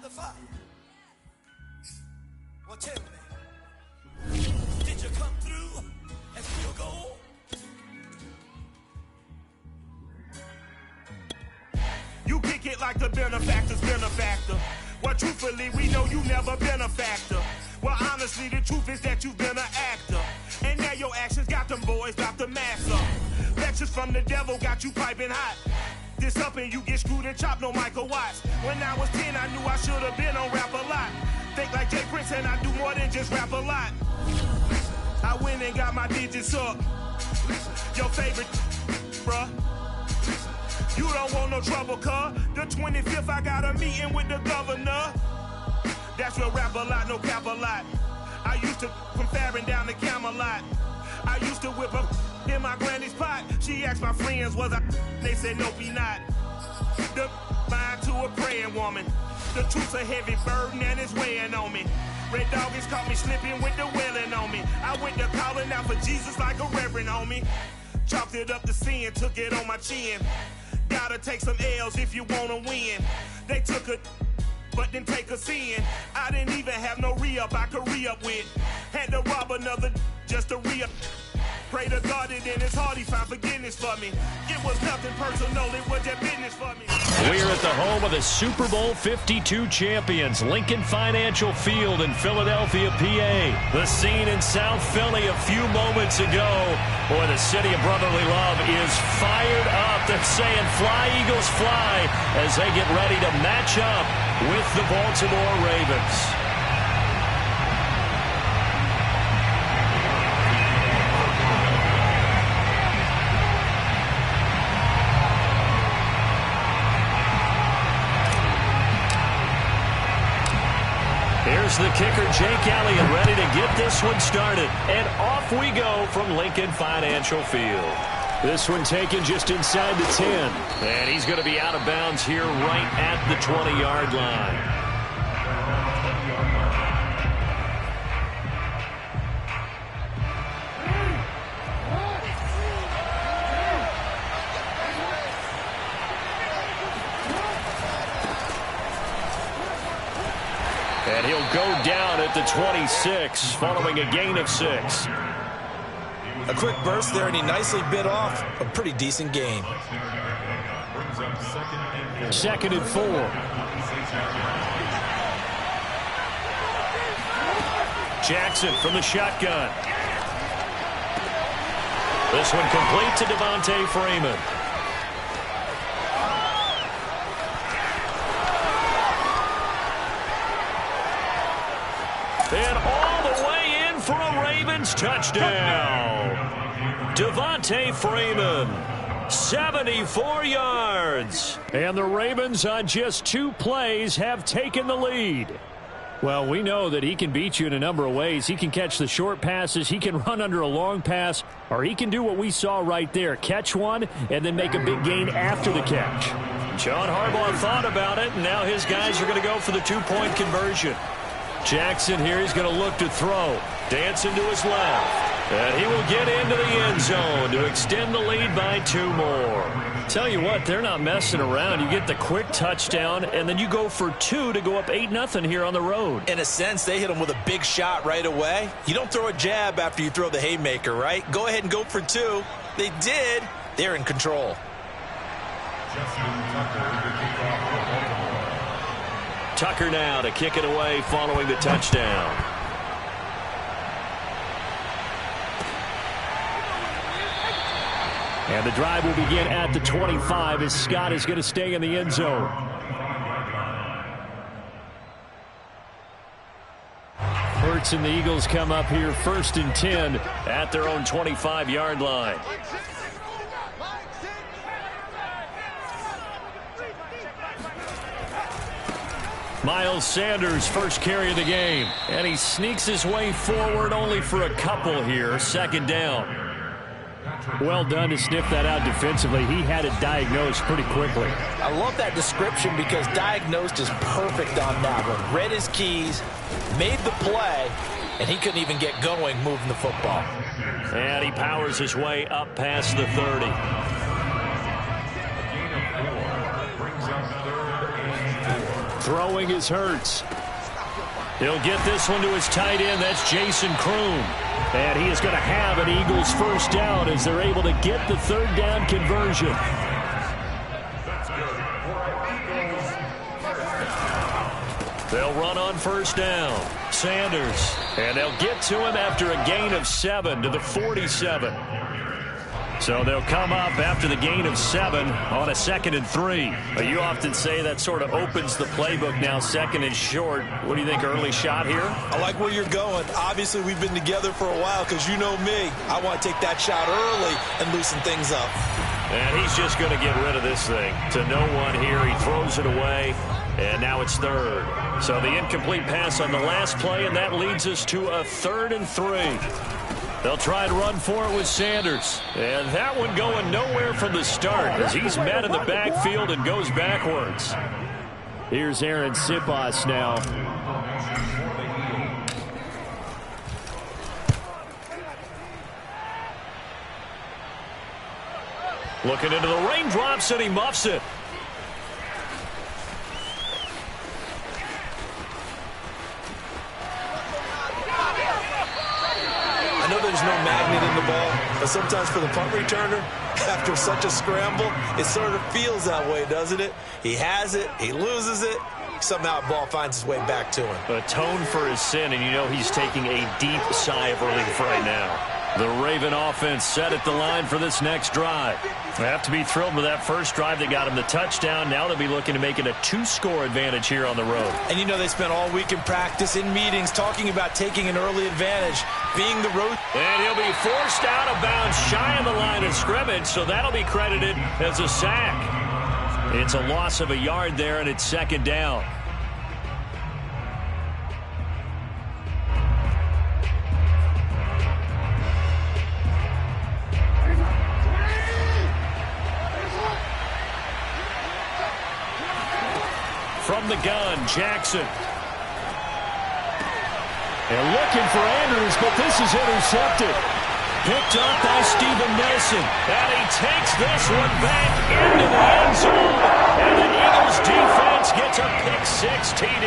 the fire. Well, tell me, did you come through and still go? You kick it like the benefactor's benefactor. Well, truthfully, we know you never been a factor. Well, honestly, the truth is that you've been an actor. And now your actions got them boys about to mass up. Lectures from the devil got you piping hot. This up and you get screwed and chopped, no Michael Watts. When I was 10, I knew I should have been on rap a lot. Think like Jay Prince and I do more than just rap a lot. I went and got my digits up. Your favorite, bruh. You don't want no trouble, cuz. The 25th, I got a meeting with the governor. That's real rap a lot, no cap a lot. I used to from Farron down to Camelot. I used to whip up in my granny's pot. She asked my friends, was I? They said, nope, he not. The mind to a praying woman. The truth's a heavy burden and it's weighing on me. Red doggies caught me slipping with the wailing on me. I went to calling out for Jesus like a reverend homie. Chalked it up to sin, took it on my chin. Gotta take some L's if you wanna win. They took a but didn't take a sin. I didn't even have no re-up I could re-up with. Had to rob another just to re-up. Pray to God that in his heart he found forgiveness for me. It was nothing personal, it was just business for me. We're at the home of the Super Bowl 52 champions, Lincoln Financial Field in Philadelphia, PA. The scene in South Philly a few moments ago. Boy, the city of brotherly love is fired up. They're saying fly, Eagles, fly, as they get ready to match up with the Baltimore Ravens. Here's the kicker, Jake Elliott, ready to get this one started. And off we go from Lincoln Financial Field. This one taken just inside the 10. And he's going to be out of bounds here right at the 20-yard line. And he'll go down at the 26, following a gain of 6. A quick burst there, and he nicely bit off a pretty decent gain. 2nd and 4. Jackson from the shotgun. This one complete to Devontae Freeman. And all the way in for a Ravens touchdown. Devontae Freeman, 74 yards. And the Ravens on just 2 plays have taken the lead. Well, we know that he can beat you in a number of ways. He can catch the short passes, he can run under a long pass, or he can do what we saw right there, catch one and then make a big gain after the catch. John Harbaugh thought about it, and now his guys are going to go for the 2-point conversion. Jackson here, he's going to look to throw. Dancing to his left. And he will get into the end zone to extend the lead by 2 more. Tell you what, they're not messing around. You get the quick touchdown, and then you go for 2 to go up 8-0 here on the road. In a sense, they hit him with a big shot right away. You don't throw a jab after you throw the haymaker, right? Go ahead and go for 2. They did. They're in control. Tucker now to kick it away following the touchdown. And the drive will begin at the 25 as Scott is going to stay in the end zone. Hurts and the Eagles come up here 1st and 10 at their own 25-yard line. Miles Sanders, first carry of the game. And he sneaks his way forward only for a couple here. 2nd down. Well done to sniff that out defensively. He had it diagnosed pretty quickly. I love that description because diagnosed is perfect on that one. Read his keys, made the play, and he couldn't even get going moving the football. And he powers his way up past the 30. Throwing is Hurts. He'll get this one to his tight end. That's Jason Kroon. And he is going to have an Eagles first down as they're able to get the third down conversion. They'll run on first down. Sanders. And they'll get to him after a gain of 7 to the 47. So they'll come up after the gain of 7 on a 2nd and 3. But you often say that sort of opens the playbook now, 2nd and short. What do you think, early shot here? I like where you're going. Obviously, we've been together for a while because you know me. I want to take that shot early and loosen things up. And he's just going to get rid of this thing. To no one here. He throws it away. And now it's 3rd. So the incomplete pass on the last play, and that leads us to a 3rd and 3. They'll try to run for it with Sanders. And that one going nowhere from the start as he's met in the backfield and goes backwards. Here's Aaron Sipas now. Looking into the raindrops, and he muffs it. There's no magnet in the ball, but sometimes for the punt returner, after such a scramble, it sort of feels that way, doesn't it? He has it, he loses it, somehow the ball finds its way back to him. Atone for his sin, and you know he's taking a deep sigh of relief right now. The Raven offense set at the line for this next drive. They have to be thrilled with that first drive that got him the touchdown. Now they'll be looking to make it a 2-score advantage here on the road. And you know they spent all week in practice, in meetings, talking about taking an early advantage, being the road. And he'll be forced out of bounds shy of the line of scrimmage, so that'll be credited as a sack. It's a loss of a yard there, and it's 2nd down. From the gun, Jackson. They're looking for Andrews, but this is intercepted. Picked up by Steven Nelson. And he takes this one back into the end zone. And the Eagles defense gets a pick-6 TD.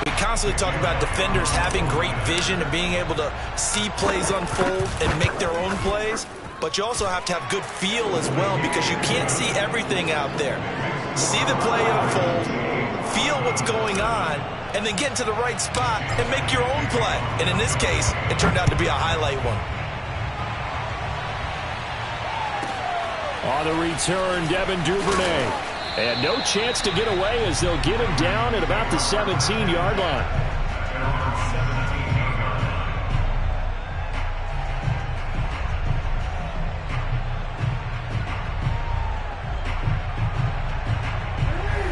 We constantly talk about defenders having great vision and being able to see plays unfold and make their own plays. But you also have to have good feel as well because you can't see everything out there. See the play unfold, feel what's going on, and then get into the right spot and make your own play. And in this case, it turned out to be a highlight one. On the return, Devin Duvernay. And no chance to get away as they'll get him down at about the 17-yard line.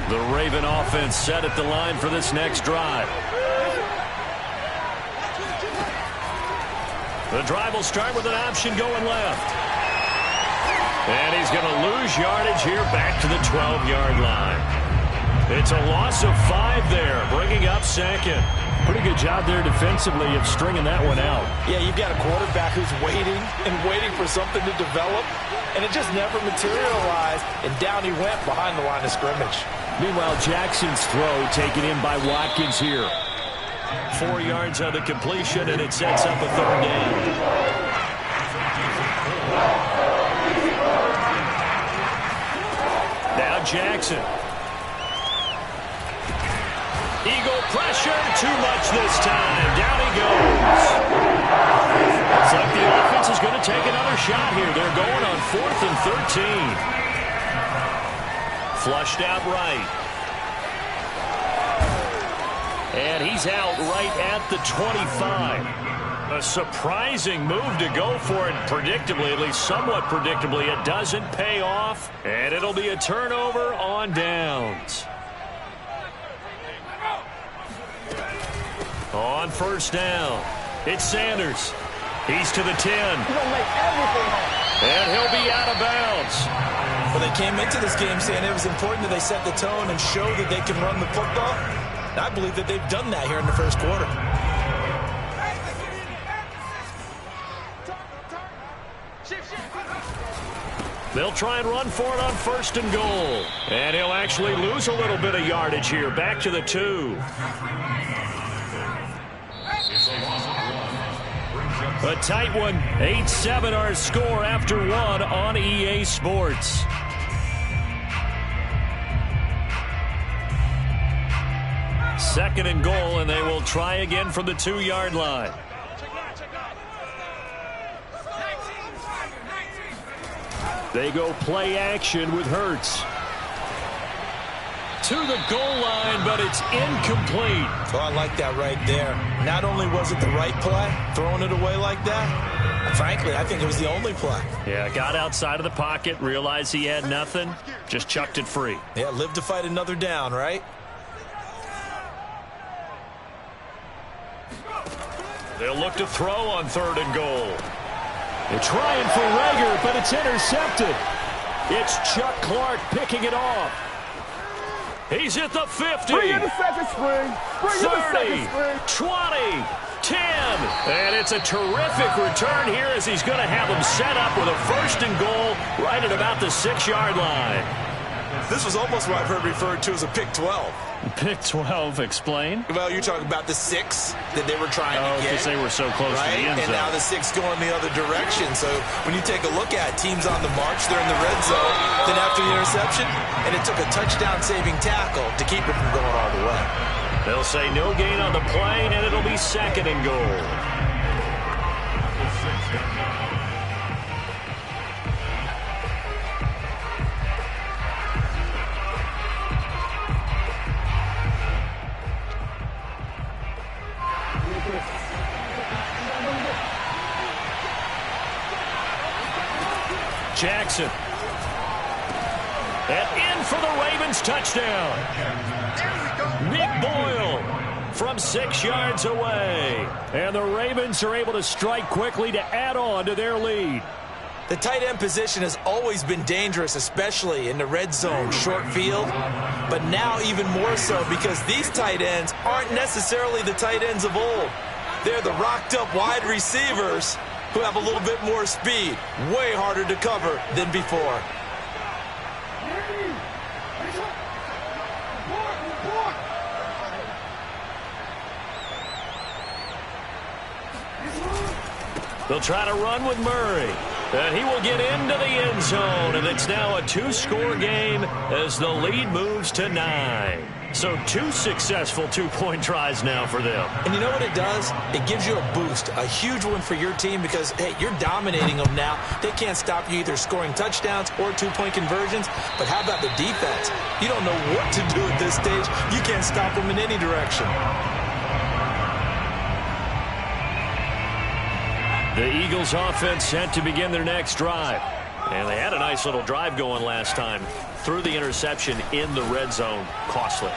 The Raven offense set at the line for this next drive. The drive will start with an option going left. And he's going to lose yardage here back to the 12-yard line. It's a loss of 5 there, bringing up 2nd. Pretty good job there defensively of stringing that one out. Yeah, you've got a quarterback who's waiting and waiting for something to develop, and it just never materialized, and down he went behind the line of scrimmage. Meanwhile, Jackson's throw taken in by Watkins here. 4 yards on the completion, and it sets up a 3rd down. Now Jackson. Eagle pressure, too much this time. Down he goes. Looks like the offense is going to take another shot here. They're going on 4th and 13. Flushed out right. And he's out right at the 25. A surprising move to go for it predictably, at least somewhat predictably. It doesn't pay off, and it'll be a turnover on downs. On first down, it's Sanders. He's to the 10. And he'll be out of bounds. Well, they came into this game saying it was important that they set the tone and show that they can run the football. And I believe that they've done that here in the first quarter. They'll try and run for it on 1st and goal. And he'll actually lose a little bit of yardage here. Back to the 2. A tight one. 8-7 our score after 1 on EA Sports. Second and goal, and they will try again from the 2-yard line. They go play action with Hurts. To the goal line, but it's incomplete. Oh, I like that right there. Not only was it the right play, throwing it away like that, frankly, I think it was the only play. Yeah, got outside of the pocket, realized he had nothing, just chucked it free. Yeah, live to fight another down, right? They'll look to throw on 3rd and goal. They're trying for Rager, but it's intercepted. It's Chuck Clark picking it off. He's at the 50. Bring in the second spring. 30, 20, 10. And it's a terrific return here as he's going to have them set up with a 1st and goal right at about the 6-yard line. This was almost what I've heard referred to as a pick 12. Pick 12, explain. Well, you're talking about the 6 that they were trying to get. Because they were so close to the end zone. And now the 6 going the other direction. So when you take a look at teams on the march, they're in the red zone. Then after the interception, and it took a touchdown-saving tackle to keep it from going all the way. They'll say no gain on the play, and it'll be 2nd and goal. Jackson. And in for the Ravens touchdown. Nick Boyle from 6 yards away. And the Ravens are able to strike quickly to add on to their lead. The tight end position has always been dangerous, especially in the red zone, short field. But now even more so because these tight ends aren't necessarily the tight ends of old. They're the rocked-up wide receivers who have a little bit more speed. Way harder to cover than before. They'll try to run with Murray. And he will get into the end zone. And it's now a 2-score game as the lead moves to 9. So 2 successful 2-point tries now for them. And you know what it does? It gives you a boost, a huge one for your team because, hey, you're dominating them now. They can't stop you either scoring touchdowns or 2-point conversions. But how about the defense? You don't know what to do at this stage. You can't stop them in any direction. The Eagles offense set to begin their next drive. And they had a nice little drive going last time. Threw the interception in the red zone. Costly.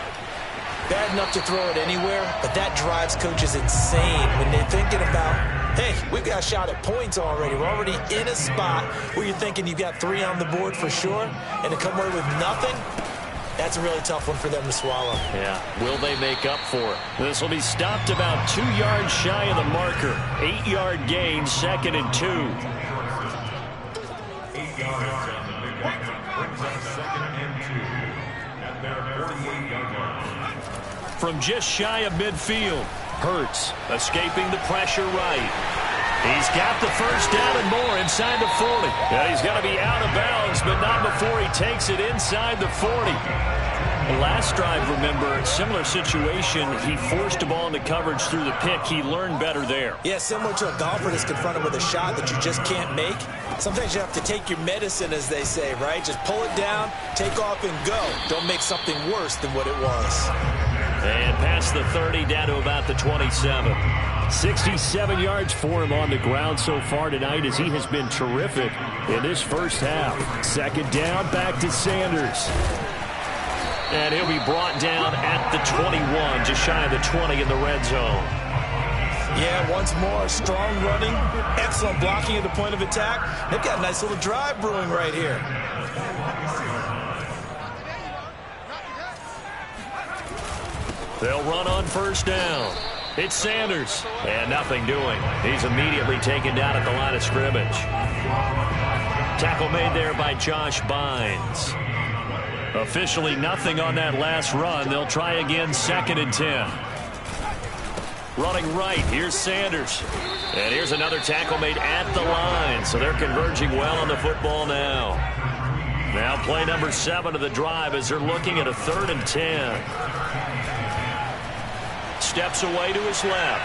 Bad enough to throw it anywhere, but that drives coaches insane when they're thinking about, hey, we've got a shot at points already. We're already in a spot where you're thinking you've got 3 on the board for sure, and to come away with nothing, that's a really tough one for them to swallow. Yeah. Will they make up for it? This will be stopped about 2 yards shy of the marker. 8-yard gain, 2nd and 2. 8 yards on the pickup brings us 2nd and 2 at their 48-yard line. From just shy of midfield, Hurts escaping the pressure right. He's got the first down and more inside the 40. Yeah, he's got to be out of bounds, but not before he takes it inside the 40. The last drive, remember, similar situation. He forced a ball into coverage through the pick. He learned better there. Yeah, similar to a golfer that's confronted with a shot that you just can't make. Sometimes you have to take your medicine, as they say, right? Just pull it down, take off, and go. Don't make something worse than what it was. And past the 30, down to about the 27. 67 yards for him on the ground so far tonight as he has been terrific in this first half. 2nd down, back to Sanders. And he'll be brought down at the 21, just shy of the 20 in the red zone. Yeah, once more, strong running, excellent blocking at the point of attack. They've got a nice little drive brewing right here. They'll run on 1st down. It's Sanders. And nothing doing. He's immediately taken down at the line of scrimmage. Tackle made there by Josh Bynes. Officially nothing on that last run. They'll try again, 2nd and 10. Running right, here's Sanders. And here's another tackle made at the line. So they're converging well on the football now. Now play number 7 of the drive as they're looking at a 3rd and 10. Steps away to his left.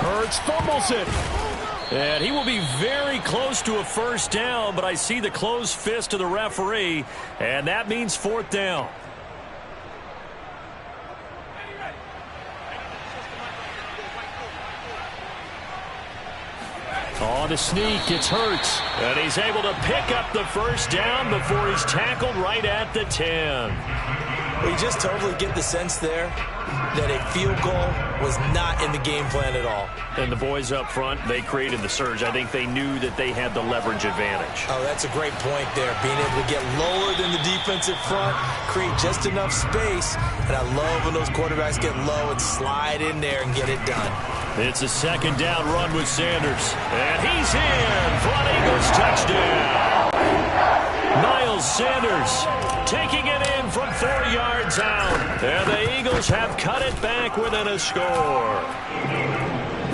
Hurts fumbles it. And he will be very close to a first down, but I see the closed fist of the referee, and that means 4th down. On the sneak, it's Hurts. And he's able to pick up the first down before he's tackled right at the 10. Well, you just totally get the sense there that a field goal was not in the game plan at all. And the boys up front, they created the surge. I think they knew that they had the leverage advantage. Oh, that's a great point there. Being able to get lower than the defensive front, create just enough space. And I love when those quarterbacks get low and slide in there and get it done. It's a 2nd down run with Sanders. And he's in for an Eagles touchdown. Miles Sanders taking it in from 4 yards out. And the Eagles have cut it back within a score.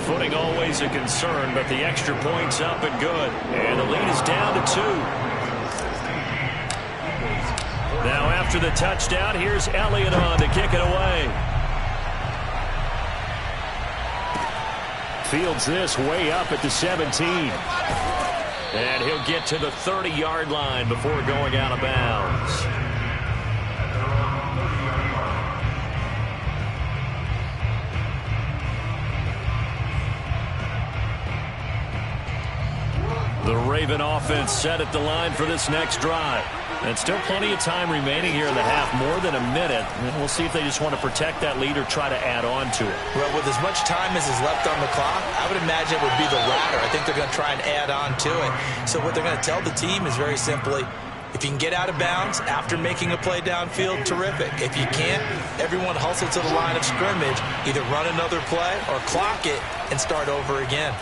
Footing always a concern, but the extra point's up and good. And the lead is down to 2. Now after the touchdown, here's Elliott on to kick it away. Fields this way up at the 17. And he'll get to the 30-yard line before going out of bounds. The Raven offense set at the line for this next drive. And still plenty of time remaining here in the half, more than a minute. And we'll see if they just want to protect that lead or try to add on to it. Well, with as much time as is left on the clock, I would imagine it would be the latter. I think they're going to try and add on to it. So what they're going to tell the team is very simply, if you can get out of bounds after making a play downfield, terrific. If you can't, everyone hustle to the line of scrimmage, either run another play or clock it and start over again.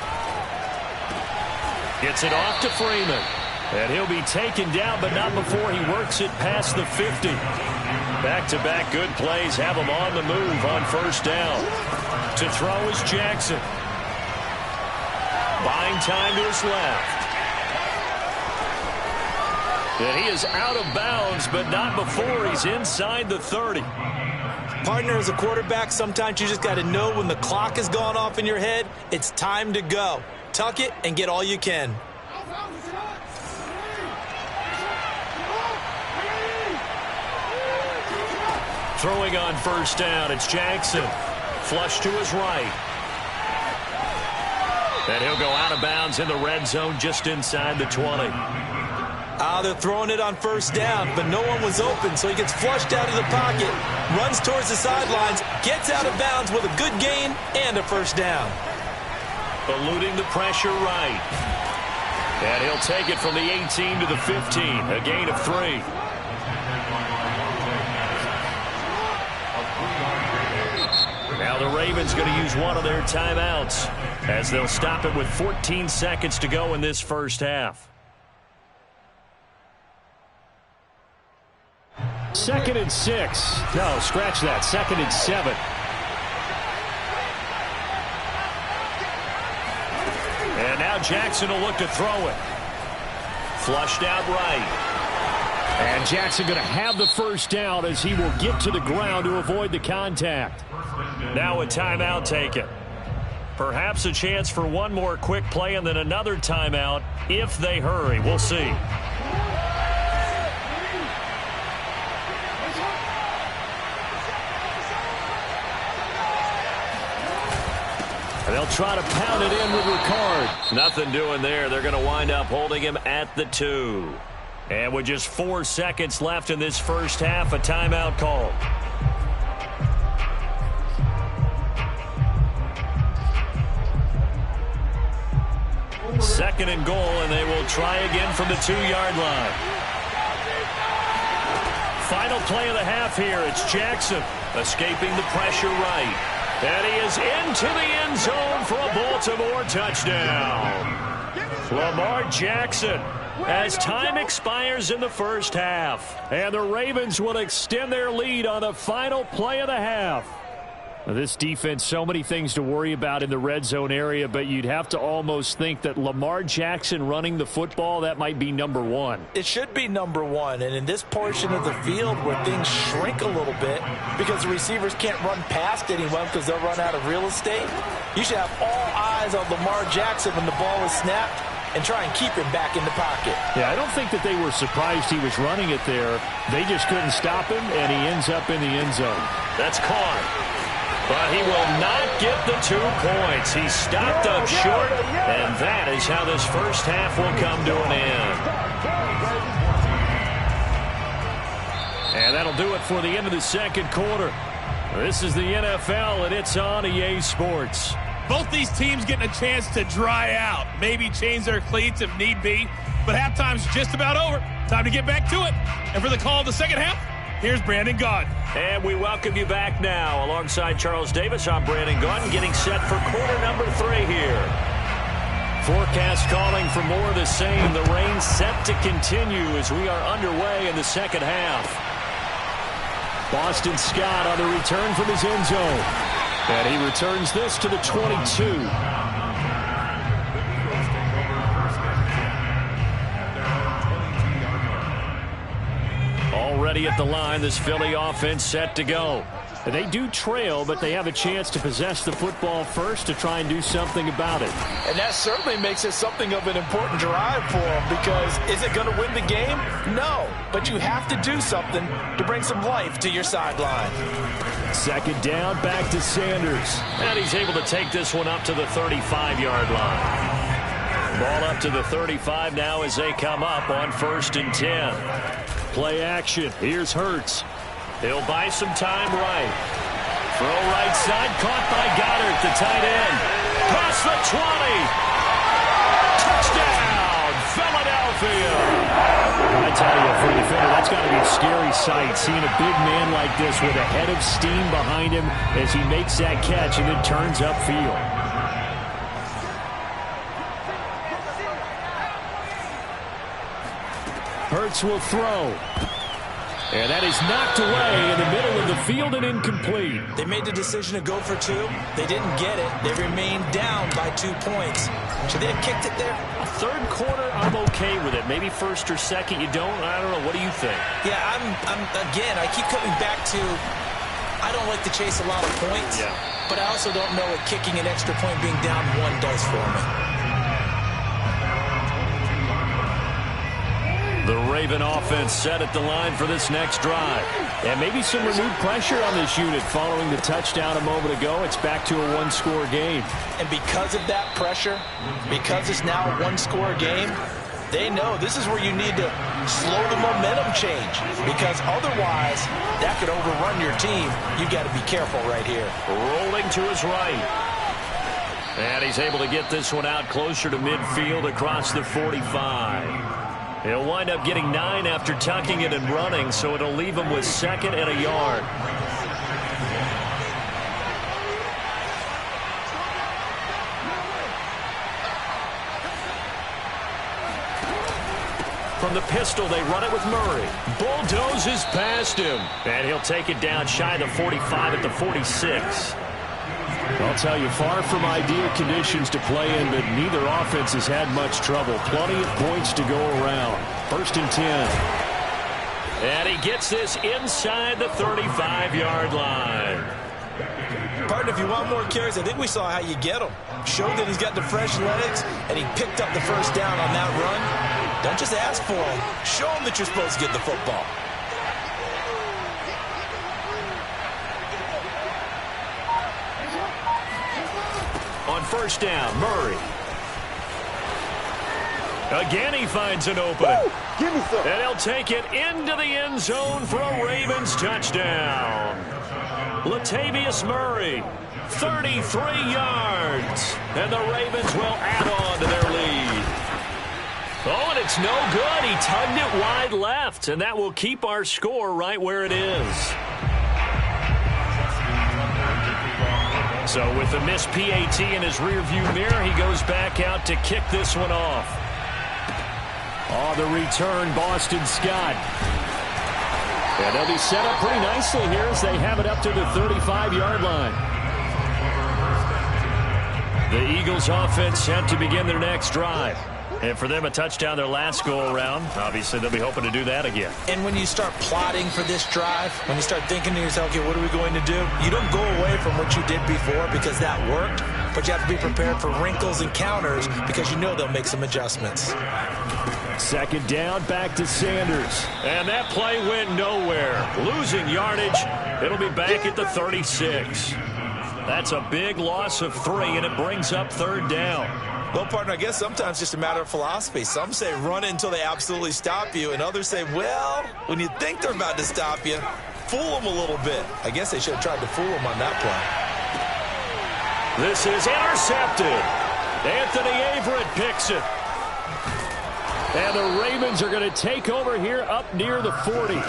Gets it off to Freeman. And he'll be taken down, but not before he works it past the 50. Back-to-back good plays have him on the move on first down. To throw is Jackson. Buying time to his left. And he is out of bounds, but not before he's inside the 30. Partner, as a quarterback, sometimes you just got to know when the clock has gone off in your head, it's time to go. Tuck it and get all you can. Throwing on first down, it's Jackson. Flush to his right. And he'll go out of bounds in the red zone just inside the 20. They're throwing it on first down, but no one was open, so he gets flushed out of the pocket, runs towards the sidelines, gets out of bounds with a good gain and a first down. Eluding the pressure right. And he'll take it from the 18 to the 15, a gain of 3. Now the Ravens going to use one of their timeouts as they'll stop it with 14 seconds to go in this first half. 2nd and 6. No, scratch that. 2nd and 7. And now Jackson will look to throw it. Flushed out right. And Jackson going to have the first down as he will get to the ground to avoid the contact. Now a timeout taken. Perhaps a chance for one more quick play and then another timeout if they hurry. We'll see. They'll try to pound it in with Ricard. Nothing doing there. They're going to wind up holding him at the 2. And with just 4 seconds left in this first half, a timeout called. Second and goal, and they will try again from the 2-yard line. Final play of the half here. It's Jackson escaping the pressure right. And he is into the end zone for a Baltimore touchdown. Lamar Jackson, as time expires in the first half. And the Ravens will extend their lead on the final play of the half. This defense, so many things to worry about in the red zone area, but you'd have to almost think that Lamar Jackson running the football, that might be number one. It should be number one, and in this portion of the field where things shrink a little bit because the receivers can't run past anyone because they'll run out of real estate, you should have all eyes on Lamar Jackson when the ball is snapped and try and keep him back in the pocket. Yeah, I don't think that they were surprised he was running it there. They just couldn't stop him, and he ends up in the end zone. That's caught. But he will not get the 2 points. He stopped up short, and that is how this first half will come to an end. And that'll do it for the end of the second quarter. This is the NFL, and it's on EA Sports. Both these teams getting a chance to dry out, maybe change their cleats if need be. But halftime's just about over. Time to get back to it. And for the call of the second half, here's Brandon Gaudin. And we welcome you back now. Alongside Charles Davis, I'm Brandon Gaudin, getting set for quarter number 3 here. Forecast calling for more of the same. The rain set to continue as we are underway in the second half. Boston Scott on the return from his end zone. And he returns this to the 22. Already at the line, this Philly offense set to go. And they do trail, but they have a chance to possess the football first to try and do something about it. And that certainly makes it something of an important drive for them, because is it going to win the game? No, but you have to do something to bring some life to your sideline. Second down, back to Sanders. And he's able to take this one up to the 35-yard line. Ball up to the 35 now as they come up on 1st and 10. Play action. Here's Hurts. He'll buy some time right. Throw right side, caught by Goddard, the tight end. Past the 20. Touchdown, Philadelphia. I tell you, for a defender, that's got to be a scary sight, seeing a big man like this with a head of steam behind him as he makes that catch and then turns upfield. Hurts will throw. And that is knocked away in the middle of the field and incomplete. They made the decision to go for 2. They didn't get it. They remained down by 2 points. Should they have kicked it there? Third quarter, I'm okay with it. Maybe first or second, you don't. I don't know. What do you think? Yeah, again, I keep coming back to, I don't like to chase a lot of points. Yeah. But I also don't know what kicking an extra point being down 1 does for me. The Raven offense set at the line for this next drive. And maybe some renewed pressure on this unit following the touchdown a moment ago. It's back to a 1-score game. And because of that pressure, because it's now a 1-score game, they know this is where you need to slow the momentum change. Because otherwise, that could overrun your team. You've got to be careful right here. Rolling to his right. And he's able to get this one out closer to midfield across the 45. He'll wind up getting 9 after tucking it and running, so it'll leave him with 2nd and a yard. From the pistol, they run it with Murray. Bulldozes past him. And he'll take it down shy of the 45 at the 46. I'll tell you, far from ideal conditions to play in, but neither offense has had much trouble. Plenty of points to go around. 1st and 10. And he gets this inside the 35-yard line. Partner, if you want more carries, I think we saw how you get them. Showed that he's got the fresh legs, and he picked up the first down on that run. Don't just ask for them. Show them that you're supposed to get the football. On 1st down, Murray. Again, he finds an opening. Give me some. And he'll take it into the end zone for a Ravens touchdown. Latavius Murray, 33 yards. And the Ravens will add on to their lead. Oh, and it's no good. He tugged it wide left, and that will keep our score right where it is. So with the missed PAT in his rearview mirror, he goes back out to kick this one off. On the return, Boston Scott. And they'll be set up pretty nicely here as they have it up to the 35-yard line. The Eagles offense set to begin their next drive. And for them, a touchdown their last go-around. Obviously, they'll be hoping to do that again. And when you start plotting for this drive, when you start thinking to yourself, okay, what are we going to do? You don't go away from what you did before because that worked, but you have to be prepared for wrinkles and counters because you know they'll make some adjustments. Second down, back to Sanders. And that play went nowhere. Losing yardage. It'll be back at the 36. That's a big loss of 3, and it brings up third down. Well, partner, I guess sometimes it's just a matter of philosophy. Some say run it until they absolutely stop you, and others say, well, when you think they're about to stop you, fool them a little bit. I guess they should have tried to fool them on that play. This is intercepted. Anthony Averett picks it. And the Ravens are going to take over here up near the 40.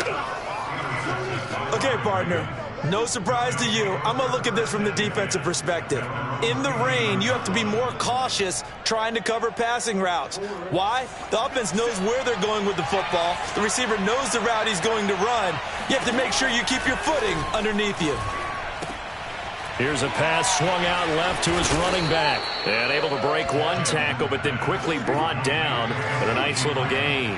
Okay, partner. No surprise to you. I'm going to look at this from the defensive perspective. In the rain, you have to be more cautious trying to cover passing routes. Why? The offense knows where they're going with the football. The receiver knows the route he's going to run. You have to make sure you keep your footing underneath you. Here's a pass swung out left to his running back. And able to break one tackle, but then quickly brought down with a nice little gain.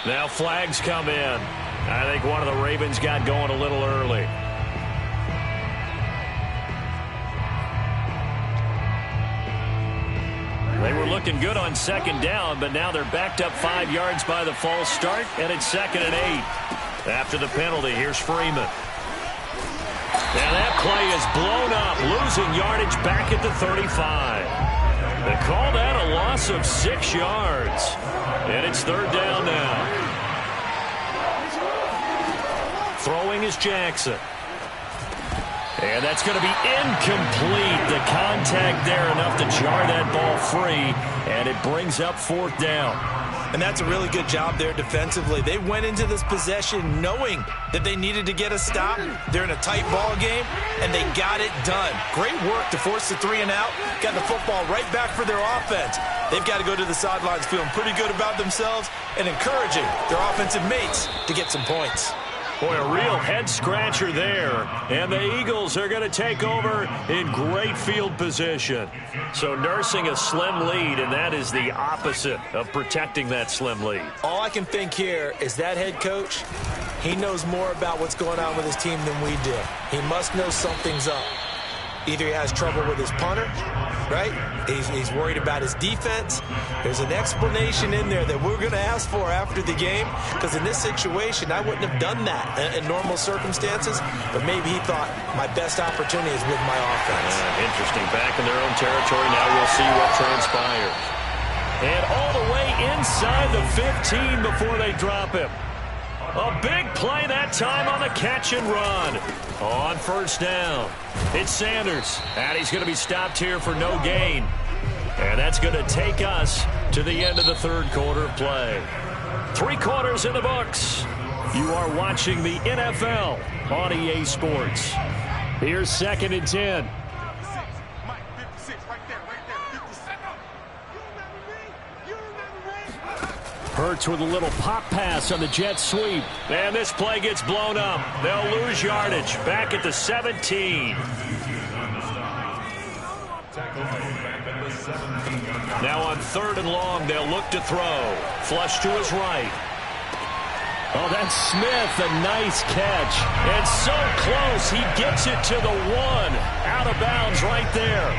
Now flags come in. I think one of the Ravens got going a little early. They were looking good on second down, but now they're backed up 5 yards by the false start, and it's 2nd and 8. After the penalty, here's Freeman. And that play is blown up, losing yardage back at the 35. They call that a loss of 6 yards. And it's third down now. Throwing is Jackson. And that's going to be incomplete. The contact there enough to jar that ball free. And it brings up 4th down. And that's a really good job there defensively. They went into this possession knowing that they needed to get a stop. They're in a tight ball game, and they got it done. Great work to force the 3 and out. Got the football right back for their offense. They've got to go to the sidelines feeling pretty good about themselves and encouraging their offensive mates to get some points. Boy, a real head-scratcher there. And the Eagles are going to take over in great field position. So nursing a slim lead, and that is the opposite of protecting that slim lead. All I can think here is that head coach, he knows more about what's going on with his team than we do. He must know something's up. Either he has trouble with his punter, right? He's worried about his defense. There's an explanation in there that we're going to ask for after the game, because in this situation, I wouldn't have done that in normal circumstances, but maybe he thought my best opportunity is with my offense. Interesting. Back in their own territory. Now we'll see what transpires. And all the way inside the 15 before they drop him. A big play that time on the catch and run. On first down, it's Sanders. And he's going to be stopped here for no gain. And that's going to take us to the end of the third quarter of play. 3 quarters in the books. You are watching the NFL on EA Sports. Here's 2nd and 10. Hurts with a little pop pass on the jet sweep. And this play gets blown up. They'll lose yardage. Back at the 17. Now on 3rd and long, they'll look to throw. Flush to his right. Oh, that's Smith. A nice catch. And so close, he gets it to the 1. Out of bounds right there.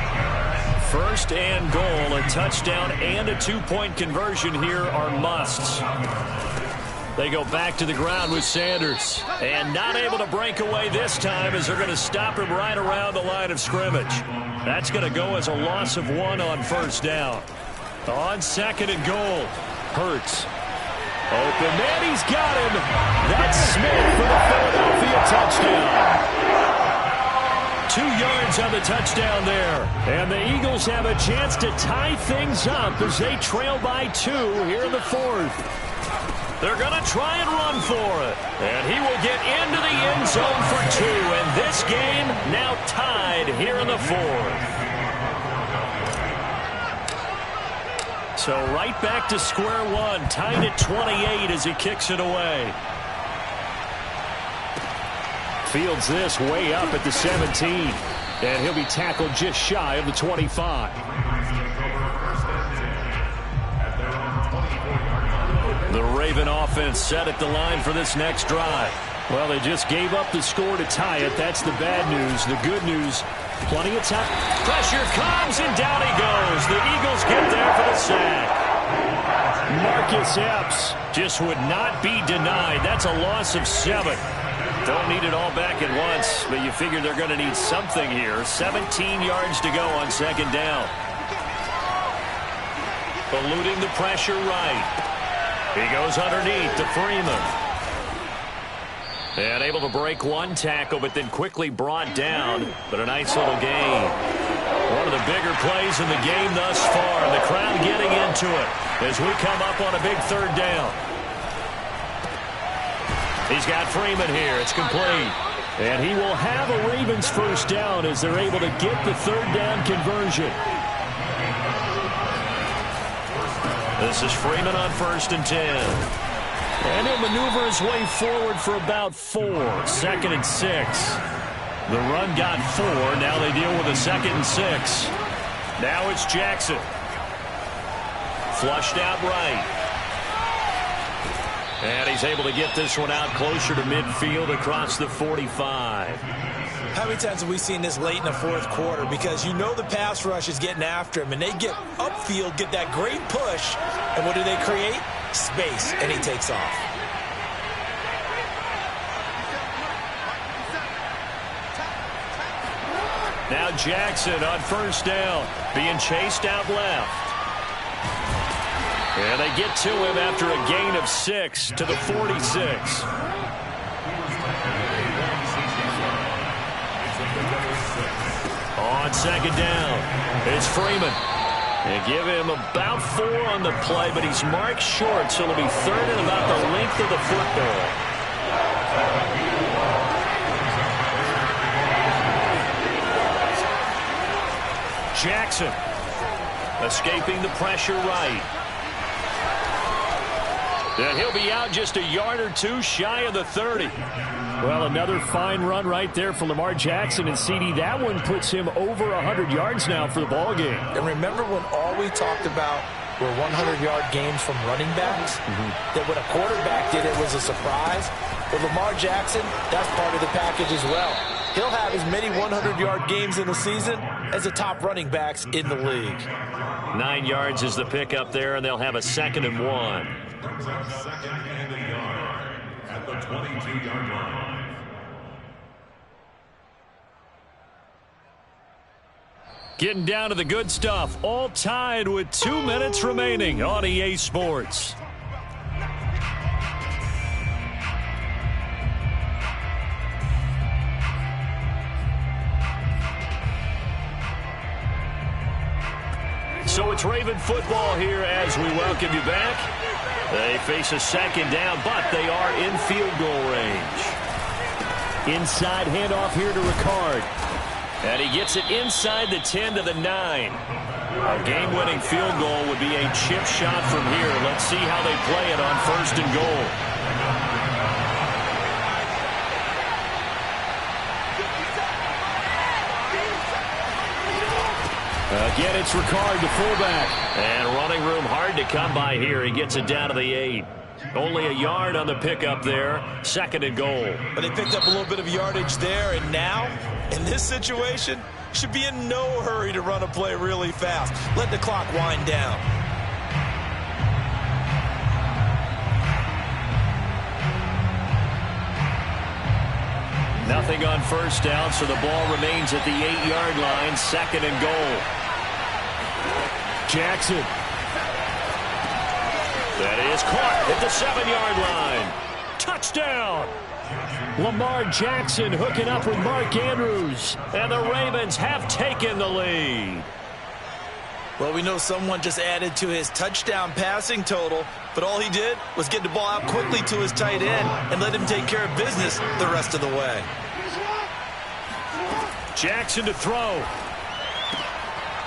1st and goal, a touchdown and a 2-point conversion here are musts. They go back to the ground with Sanders. And not able to break away this time as they're going to stop him right around the line of scrimmage. That's going to go as a loss of 1 on 1st down. On 2nd and goal, Hurts. Open man, he's got him. That's Smith for the Philadelphia touchdown. 2 yards on the touchdown there. And the Eagles have a chance to tie things up as they trail by 2 here in the 4th. They're going to try and run for it. And he will get into the end zone for 2. And this game now tied here in the 4th. So right back to square one, tied at 28 as he kicks it away. Fields this way up at the 17. And he'll be tackled just shy of the 25. The Raven offense set at the line for this next drive. Well, they just gave up the score to tie it. That's the bad news. The good news, plenty of time. Pressure comes, and down he goes. The Eagles get there for the sack. Marcus Epps just would not be denied. That's a loss of 7. Don't need it all back at once, but you figure they're going to need something here. 17 yards to go on second down. Eluding the pressure right. He goes underneath to Freeman. And able to break one tackle, but then quickly brought down. But a nice little gain. One of the bigger plays in the game thus far. And the crowd getting into it as we come up on a big third down. He's got Freeman here. It's complete. And he will have a Ravens first down as they're able to get the third down conversion. This is Freeman on 1st and 10. And he'll maneuver his way forward for about 4. 2nd and 6. The run got 4. Now they deal with a 2nd and 6. Now it's Jackson. Flushed out right. And he's able to get this one out closer to midfield across the 45. How many times have we seen this late in the 4th quarter? Because you know the pass rush is getting after him, and they get upfield, get that great push, and what do they create? Space, and he takes off. Now Jackson on 1st down, being chased out left. And they get to him after a gain of 6 to the 46. On 2nd down, it's Freeman. And give him about 4 on the play, but he's marked short, so it'll be 3rd and about the length of the football. Jackson escaping the pressure right. And he'll be out just a yard or 2 shy of the 30. Well, another fine run right there for Lamar Jackson. And CD, that one puts him over 100 yards now for the ball game. And remember when all we talked about were 100-yard games from running backs? That when a quarterback did it was a surprise? With Lamar Jackson, that's part of the package as well. He'll have as many 100-yard games in the season as the top running backs in the league. 9 yards is the pickup there, and they'll have a 2nd and 1. Brings up 2nd and a yard at the 22-yard line. Getting down to the good stuff, all tied with 2 minutes remaining on EA Sports. So it's Raven football here as we welcome you back. They face a 2nd down, but they are in field goal range. Inside handoff here to Ricard. And he gets it inside the 10 to the 9. A game-winning field goal would be a chip shot from here. Let's see how they play it on 1st and goal. Again, it's Ricard, the fullback. And running room hard to come by here. He gets it down to the 8. Only a yard on the pickup there. 2nd and goal. But they picked up a little bit of yardage there, and now, in this situation, should be in no hurry to run a play really fast. Let the clock wind down. Nothing on 1st down, so the ball remains at the 8-yard line. 2nd and goal. Jackson. That is caught at the 7-yard line. Touchdown. Lamar Jackson hooking up with Mark Andrews. And the Ravens have taken the lead. Well, we know someone just added to his touchdown passing total, but all he did was get the ball out quickly to his tight end and let him take care of business the rest of the way. Jackson to throw.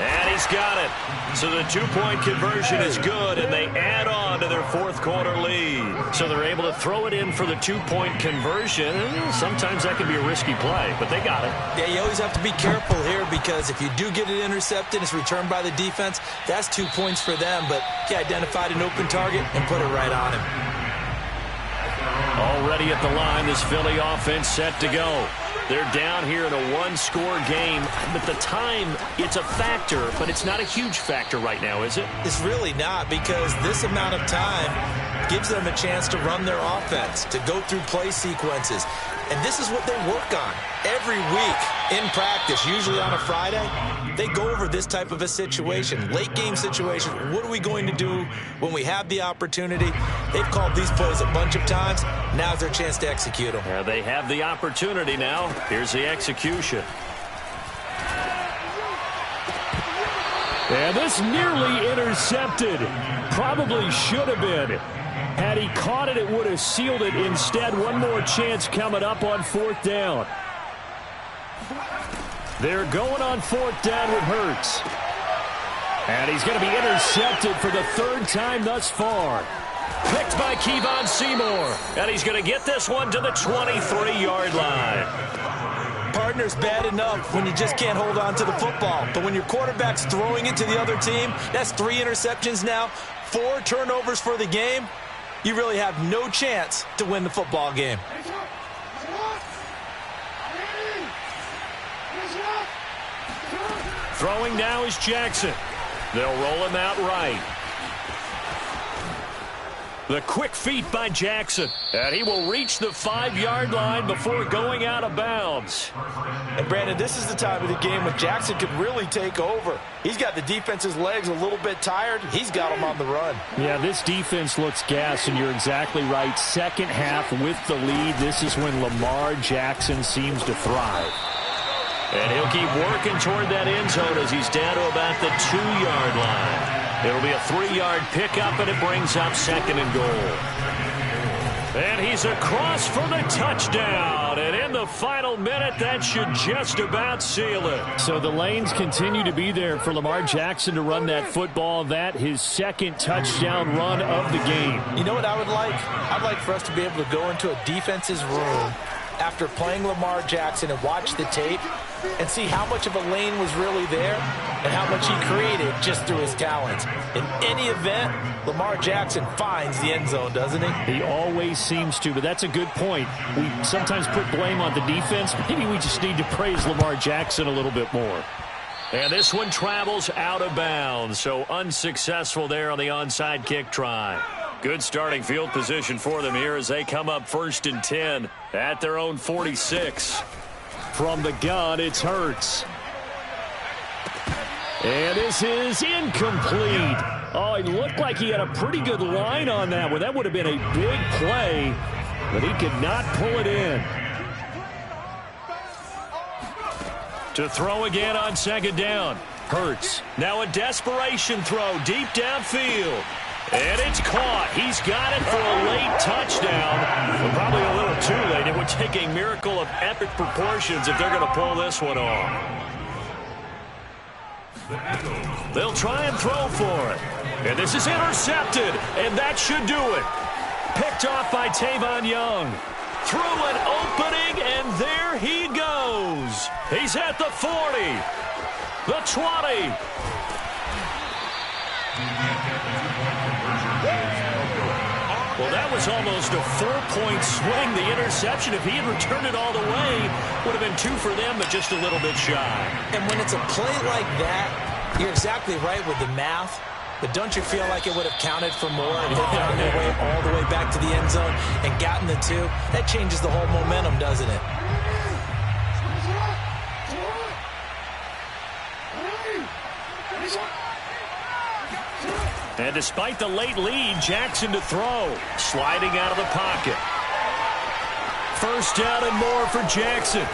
And he's got it. So the two-point conversion is good, and they add on to their fourth-quarter lead. So they're able to throw it in for the two-point conversion. Sometimes that can be a risky play, but they got it. Yeah, you always have to be careful here because if you do get it intercepted, it's returned by the defense, that's 2 points for them. But he identified an open target and put it right on him. Already at the line, this Philly offense set to go. They're down here in a one-score game, but the time, it's a factor, but it's not a huge factor right now, is it? It's really not, because this amount of time gives them a chance to run their offense, to go through play sequences. And this is what they work on every week in practice, usually on a Friday. They go over this type of a situation, late game situation. What are we going to do when we have the opportunity? They've called these plays a bunch of times. Now's their chance to execute them. Yeah, they have the opportunity now. Here's the execution. And this nearly intercepted. Probably should have been. Had he caught it, it would have sealed it. Instead, one more chance coming up on fourth down. They're going on fourth down with Hurts. And he's going to be intercepted for the third time thus far. Picked by Kevon Seymour. And he's going to get this one to the 23-yard line. Partner's bad enough when you just can't hold on to the football. But when your quarterback's throwing it to the other team, that's 3 interceptions now, 4 turnovers for the game. You really have no chance to win the football game. Throwing now is Jackson. They'll roll him out right. The quick feet by Jackson. And he will reach the 5-yard line before going out of bounds. And Brandon, this is the time of the game when Jackson could really take over. He's got the defense's legs a little bit tired. He's got them on the run. Yeah, this defense looks gassed, and you're exactly right. Second half with the lead. This is when Lamar Jackson seems to thrive. And he'll keep working toward that end zone as he's down to about the 2-yard line. It'll be a 3-yard pickup, and it brings up second and goal. And he's across for the touchdown. And in the final minute, that should just about seal it. So the lanes continue to be there for Lamar Jackson to run that football. That his second touchdown run of the game. You know what I would like? I'd like for us to be able to go into a defense's room after playing Lamar Jackson and watch the tape and see how much of a lane was really there and how much he created just through his talents. In any event, Lamar Jackson finds the end zone, doesn't he? He always seems to, but that's a good point. We sometimes put blame on the defense. Maybe we just need to praise Lamar Jackson a little bit more. And this one travels out of bounds, so unsuccessful there on the onside kick try. Good starting field position for them here as they come up 1st and 10 at their own 46. From the gun, it's Hurts. And this is incomplete. Oh, it looked like he had a pretty good line on that one. That would have been a big play, but he could not pull it in. To throw again on second down. Hurts. Now a desperation throw deep downfield. And it's caught. He's got it for a late touchdown. But probably a little too late. It would take a miracle of epic proportions if they're going to pull this one off. They'll try and throw for it. And this is intercepted. And that should do it. Picked off by Tavon Young. Through an opening, and there he goes. He's at the 40. The 20. Well, that was almost a 4-point swing. The interception, if he had returned it all the way, would have been 2 for them, but just a little bit shy. And when it's a play like that, you're exactly right with the math. But don't you feel like it would have counted for more if they found their way all the way back to the end zone and gotten the 2? That changes the whole momentum, doesn't it? And despite the late lead, Jackson to throw. Sliding out of the pocket. first down and more for Jackson.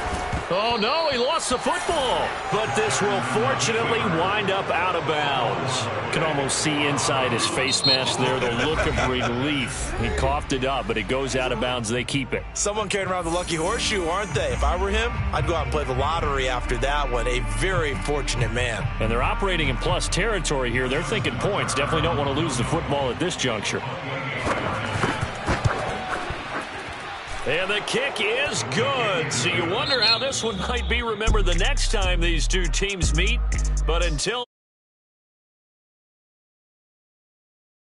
Oh, no, he lost the football. But this will fortunately wind up out of bounds. You can almost see inside his face mask there the look of relief. He coughed it up, but it goes out of bounds. They keep it. Someone carrying around the lucky horseshoe, aren't they? If I were him, I'd go out and play the lottery after that one. A very fortunate man. And they're operating in plus territory here. They're thinking points. Definitely don't want to lose the football at this juncture. And the kick is good. So you wonder how this one might be remembered the next time these two teams meet. But until